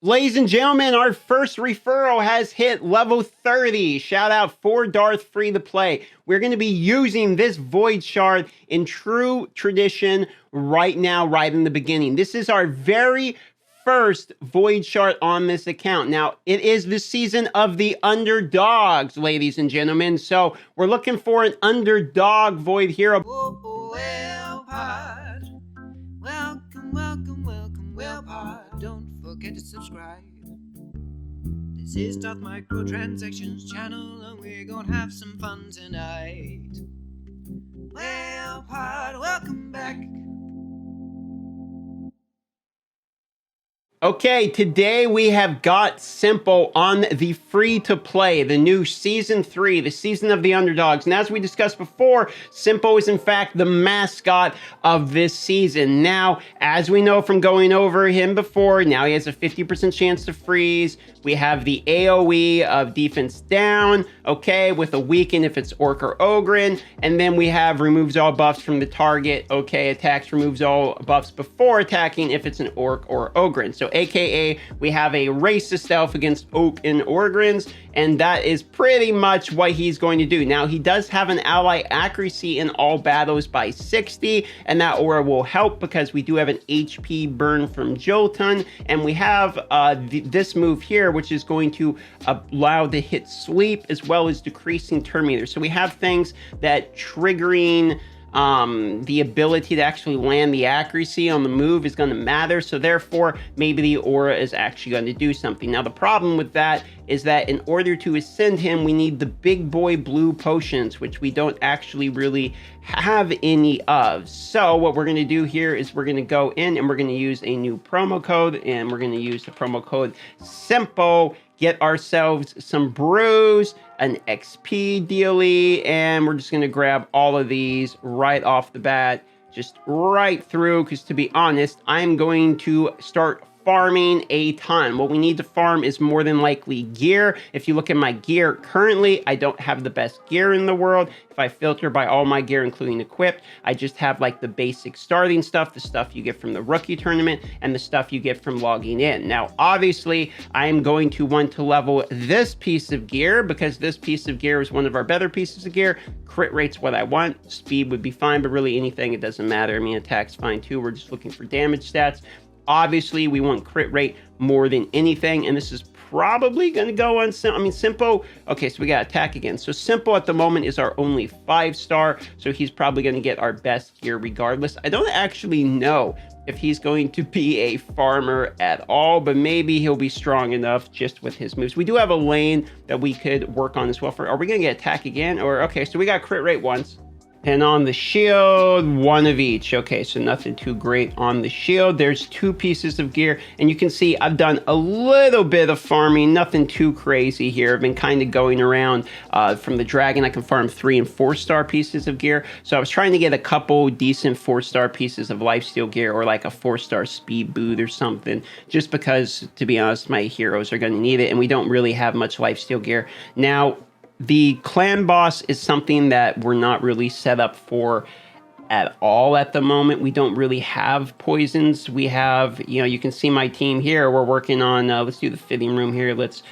Ladies and gentlemen, our first referral has hit level 30. Shout out for Darth free to play. We're going to be using this Void Shard in true tradition right now, right in the beginning. This is our very first Void Shard on this account. Now, it is the season of the underdogs, ladies and gentlemen. So we're looking for an underdog Void hero. Well, pod. Welcome, well, pod. Don't forget to subscribe. This is Darth Microtransactions channel, and we're gonna have some fun tonight. Well, pod, welcome back. Okay, today we have got Simple on the free-to-play, the new Season 3, the Season of the Underdogs. And as we discussed before, Simple is in fact the mascot of this season. Now, as we know from going over him before, now he has a 50% chance to freeze. We have the AoE of defense down, okay, with a weaken if it's Orc or Ogryn. And then we have removes all buffs from the target, okay, attacks, removes all buffs before attacking if it's an Orc or Ogryn. So AKA, we have a racist elf against Oak and Orgryns, and that is pretty much what he's going to do. Now, he does have an ally accuracy in all battles by 60, and that aura will help because we do have an HP burn from Jolton, and we have this move here, which is going to allow the hit sleep as well as decreasing turn meter. So we have things that triggering the ability to actually land the accuracy on the move is going to matter. So therefore, maybe the aura is actually going to do something. Now, the problem with that is that in order to ascend him, we need the big boy blue potions, which we don't actually really have any of. So what we're going to do here is we're going to go in and we're going to use a new promo code, and we're going to use the promo code SIMPLE, get ourselves some brews, an XP dealie, and we're just going to grab all of these right off the bat, just right through, because to be honest, I'm going to start farming a ton. What we need to farm is more than likely gear. If you look at my gear currently, I don't have the best gear in the world. If I filter by all my gear, including equipped, I just have like the basic starting stuff, the stuff you get from the rookie tournament, and the stuff you get from logging in. Now, obviously, I am going to want to level this piece of gear because this piece of gear is one of our better pieces of gear. Crit rate's what I want. Speed would be fine, but really anything, it doesn't matter. I mean, attack's fine too. We're just looking for damage stats. Obviously, we want crit rate more than anything, and this is probably going to go on, Simple. Okay, so we got attack again. So Simple at the moment is our only 5-star, so he's probably going to get our best gear regardless. I don't actually know if he's going to be a farmer at all, but maybe he'll be strong enough just with his moves. We do have a lane that we could work on as well. Are we going to get attack again? Or, okay, so we got crit rate once. And on the shield, one of each. Okay, so nothing too great on the shield. There's 2 pieces of gear, and you can see I've done a little bit of farming, nothing too crazy here. I've been kind of going around from the dragon. I can farm 3- and 4-star pieces of gear. So I was trying to get a couple decent 4-star pieces of lifesteal gear, or like a 4-star speed boot or something, just because, to be honest, my heroes are going to need it, and we don't really have much lifesteal gear. Now, the clan boss is something that we're not really set up for at all at the moment. We don't really have poisons. We have, you can see my team here. We're working on, let's do the fitting room here. Let's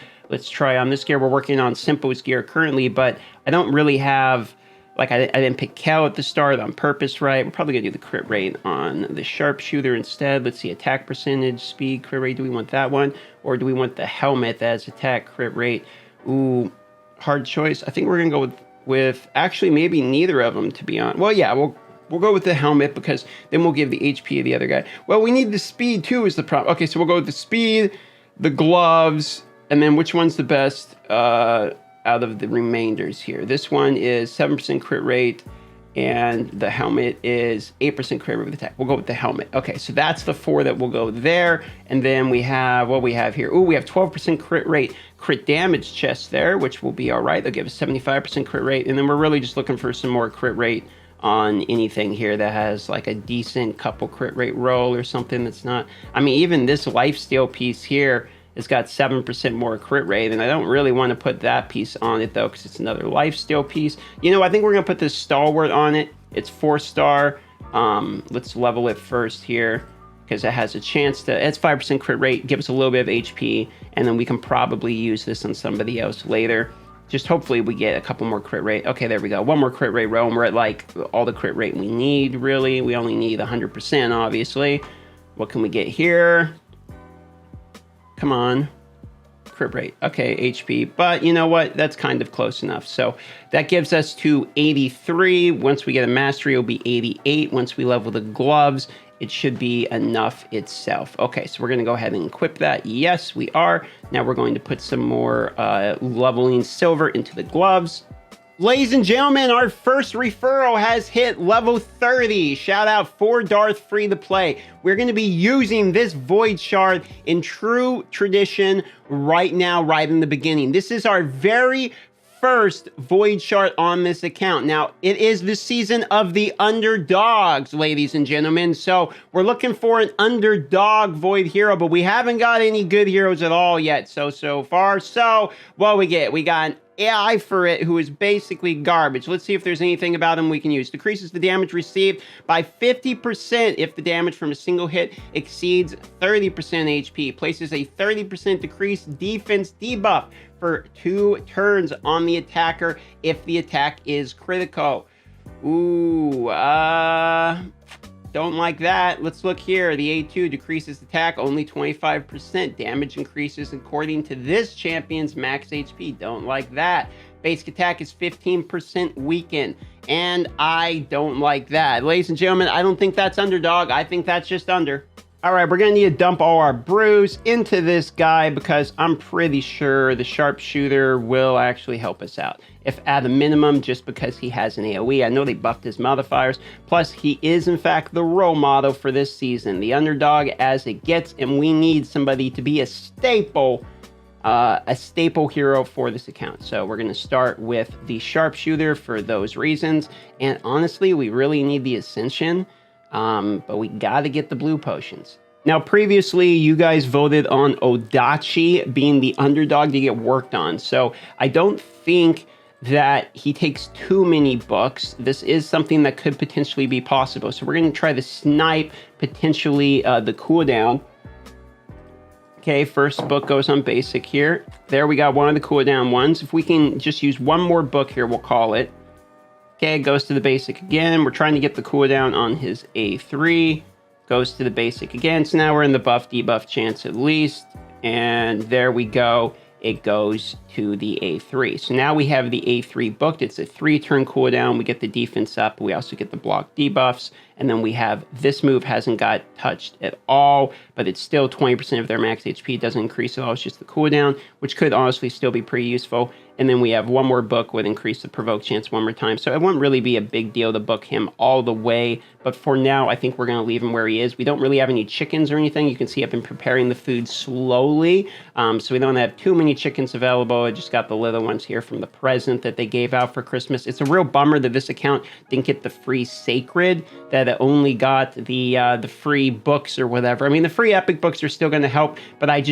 try on this gear. We're working on Simple's gear currently, but I don't really have, like, I didn't pick Cal at the start on purpose, right? We're probably going to do the crit rate on the sharpshooter instead. Let's see, attack percentage, speed, crit rate. Do we want that one? Or do we want the helmet as attack, crit rate? Ooh, hard choice. I think we're gonna go with actually maybe neither of them, to be honest. Well, yeah, we'll go with the helmet because then we'll give the HP of the other guy. Well, we need the speed too is the problem. Okay, so we'll go with the speed, the gloves, and then which one's the best out of the remainders here? This one is 7% crit rate, and the helmet is 8% crit rate with attack. We'll go with the helmet. Okay, so that's the 4 that will go there. And then we have, what we have here? Ooh, we have 12% crit rate, crit damage chest there, which will be all right. They'll give us 75% crit rate. And then we're really just looking for some more crit rate on anything here that has like a decent couple crit rate roll or something that's not, I mean, even this lifesteal piece here, it's got 7% more crit rate, and I don't really want to put that piece on it, though, because it's another lifesteal piece. I think we're going to put this Stalwart on it. It's 4-star. Let's level it first here. because it has a chance to, it's 5% crit rate, give us a little bit of HP, and then we can probably use this on somebody else later. Just hopefully we get a couple more crit rate. Okay, there we go. One more crit rate row, and we're at like all the crit rate we need, really. We only need 100%, obviously. What can we get here? Come on. Crit rate. Okay, HP. But you know what? That's kind of close enough. So that gives us to 83. Once we get a mastery, it'll be 88. Once we level the gloves, it should be enough itself. Okay, so we're going to go ahead and equip that. Yes, we are. Now we're going to put some more leveling silver into the gloves. Ladies and gentlemen, our first referral has hit level 30. Shout out for Darth free to play. We're going to be using this Void Shard in true tradition right now, right in the beginning. This is our very first Void Shard on this account. Now, it is the season of the underdogs, ladies and gentlemen. So we're looking for an underdog Void hero, but we haven't got any good heroes at all yet so far. So what we get? We got an AI for it, who is basically garbage. Let's see if there's anything about him we can use. Decreases the damage received by 50% if the damage from a single hit exceeds 30% HP. Places a 30% decreased defense debuff for 2 turns on the attacker if the attack is critical. Ooh, don't like that. Let's look here. The A2 decreases attack only 25%. Damage increases according to this champion's max HP. Don't like that. Basic attack is 15% weakened. And I don't like that. Ladies and gentlemen, I don't think that's underdog. I think that's just under. All right, we're going to need to dump all our brews into this guy because I'm pretty sure the sharpshooter will actually help us out. If at a minimum, just because he has an AoE. I know they buffed his modifiers. Plus, he is, in fact, the role model for this season. The underdog as it gets, and we need somebody to be a staple hero for this account. So we're going to start with the sharpshooter for those reasons. And honestly, we really need the Ascension. But we got to get the blue potions. Now, previously, you guys voted on Odachi being the underdog to get worked on. So I don't think that he takes too many books. This is something that could potentially be possible. So we're going to try to snipe potentially the cooldown. Okay, first book goes on basic here. There we got one of the cooldown ones. If we can just use one more book here, we'll call it. Okay, goes to the basic again. We're trying to get the cooldown on his A3. Goes to the basic again. So now we're in the buff debuff chance at least. And there we go. It goes to the A3. So now we have the A3 booked. It's a 3-turn cooldown. We get the defense up. We also get the block debuffs. And then we have this move hasn't got touched at all, but it's still 20% of their max HP. It doesn't increase at all. It's just the cooldown, which could honestly still be pretty useful. And then we have one more book with increase the provoke chance one more time. So it wouldn't really be a big deal to book him all the way. But for now, I think we're going to leave him where he is. We don't really have any chickens or anything. You can see I've been preparing the food slowly. So we don't have too many chickens available. I just got the little ones here from the present that they gave out for Christmas. It's a real bummer that this account didn't get the free sacred, that it only got the free books or whatever. I mean, the free epic books are still going to help, but I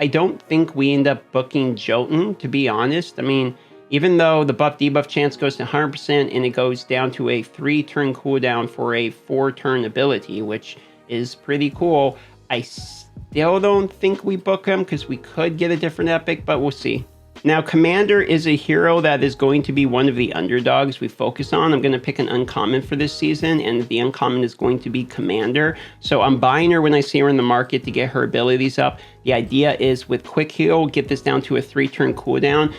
don't think we end up booking Jotun, to be honest. I mean, even though the buff debuff chance goes to 100% and it goes down to a 3-turn cooldown for a 4-turn ability, which is pretty cool, I still don't think we book him because we could get a different epic, but we'll see. Now, Commander is a hero that is going to be one of the underdogs we focus on. I'm going to pick an uncommon for this season, and the uncommon is going to be Commander. So I'm buying her when I see her in the market to get her abilities up. The idea is with Quick Heal, get this down to a 3-turn cooldown.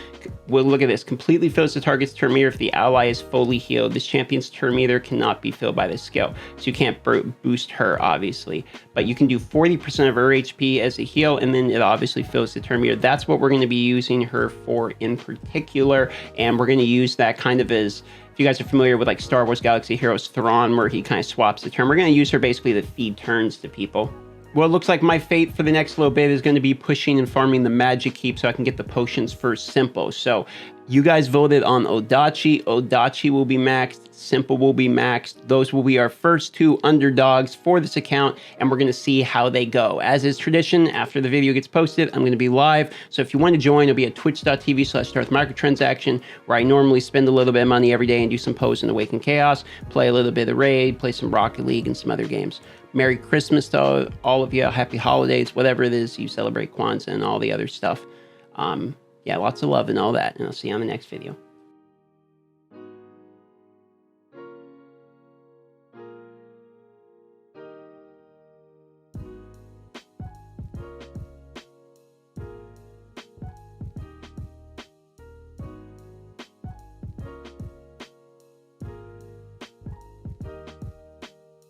Well, look at this. Completely fills the target's turn meter if the ally is fully healed. This champion's turn meter cannot be filled by this skill. So you can't boost her, obviously. But you can do 40% of her HP as a heal, and then it obviously fills the turn meter. That's what we're going to be using her for in particular. And we're going to use that kind of as, if you guys are familiar with like Star Wars Galaxy Heroes Thrawn, where he kind of swaps the turn, we're going to use her basically to feed turns to people. Well, it looks like my fate for the next little bit is going to be pushing and farming the magic heap so I can get the potions for Simple. So you guys voted on Odachi. Odachi will be maxed. Simple will be maxed. Those will be our first 2 underdogs for this account, and we're going to see how they go. As is tradition, after the video gets posted, I'm going to be live. So if you want to join, it'll be at twitch.tv/Darth Microtransaction, where I normally spend a little bit of money every day and do some posts in Awaken Chaos, play a little bit of Raid, play some Rocket League and some other games. Merry Christmas to all of you. Happy holidays, whatever it is you celebrate, Kwanzaa and all the other stuff. Yeah, lots of love and all that. And I'll see you on the next video.